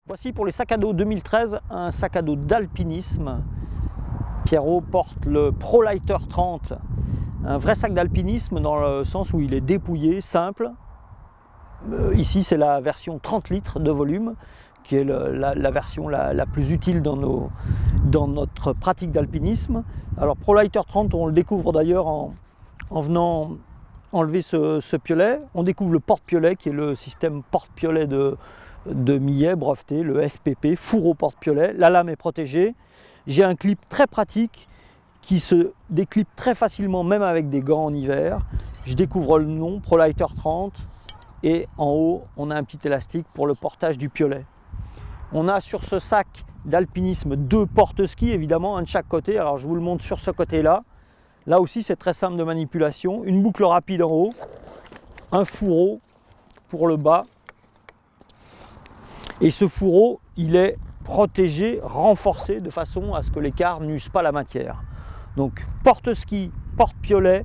Voici pour les sacs à dos 2013 un sac à dos d'alpinisme. Pierrot porte le ProLighter 30, un vrai sac d'alpinisme dans le sens où il est dépouillé, simple. Ici c'est la version 30 litres de volume qui est la version la plus utile dans notre pratique d'alpinisme. Alors ProLighter 30, on le découvre d'ailleurs en venant enlever ce piolet. On découvre le porte-piolet qui est le système porte-piolet de Millet breveté, le FPP, fourreau porte-piolet. La lame est protégée. J'ai un clip très pratique qui se déclipe très facilement même avec des gants en hiver. Je découvre le nom, ProLighter 30, et en haut on a un petit élastique pour le portage du piolet. On a sur ce sac d'alpinisme deux porte-ski, évidemment, un de chaque côté. Alors je vous le montre sur ce côté-là. Là aussi c'est très simple de manipulation. Une boucle rapide en haut, un fourreau pour le bas. Et ce fourreau, il est protégé, renforcé de façon à ce que l'écart n'use pas la matière. Donc porte-ski, porte-piolet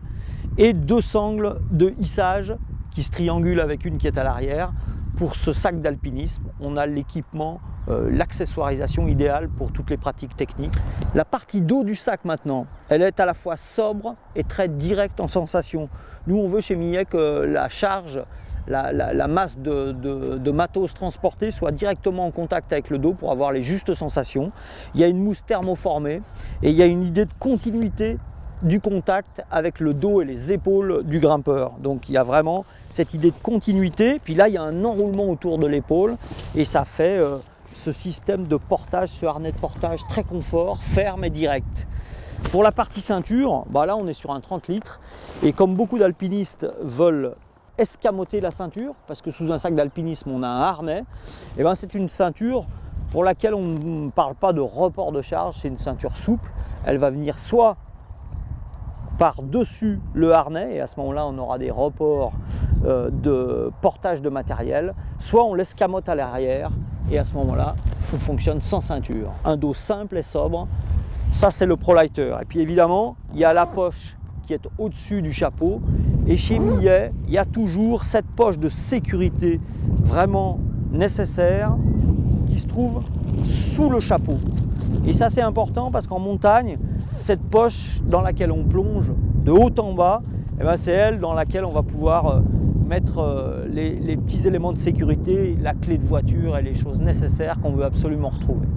et deux sangles de hissage qui se triangulent avec une qui est à l'arrière. Pour ce sac d'alpinisme, on a l'équipement, l'accessoirisation idéale pour toutes les pratiques techniques. La partie dos du sac maintenant, elle est à la fois sobre et très directe en sensation. Nous on veut chez Millet que la charge, la masse de matos transporté soit directement en contact avec le dos pour avoir les justes sensations. Il y a une mousse thermoformée et il y a une idée de continuité du contact avec le dos et les épaules du grimpeur. Donc il y a vraiment cette idée de continuité. Puis là il y a un enroulement autour de l'épaule et ça fait ce système de portage, ce harnais de portage très confort, ferme et direct. Pour la partie ceinture, là on est sur un 30 litres et comme beaucoup d'alpinistes veulent escamoter la ceinture, parce que sous un sac d'alpinisme on a un harnais, et c'est une ceinture pour laquelle on ne parle pas de report de charge, c'est une ceinture souple. Elle va venir soit par-dessus le harnais, et à ce moment-là on aura des reports de portage de matériel, soit on l'escamote à l'arrière, et à ce moment-là on fonctionne sans ceinture. Un dos simple et sobre, ça c'est le ProLighter. Et puis évidemment il y a la poche qui est au-dessus du chapeau, et chez Millet il y a toujours cette poche de sécurité vraiment nécessaire qui se trouve sous le chapeau. Et ça c'est important parce qu'en montagne, cette poche dans laquelle on plonge de haut en bas, c'est elle dans laquelle on va pouvoir mettre les petits éléments de sécurité, la clé de voiture et les choses nécessaires qu'on veut absolument retrouver.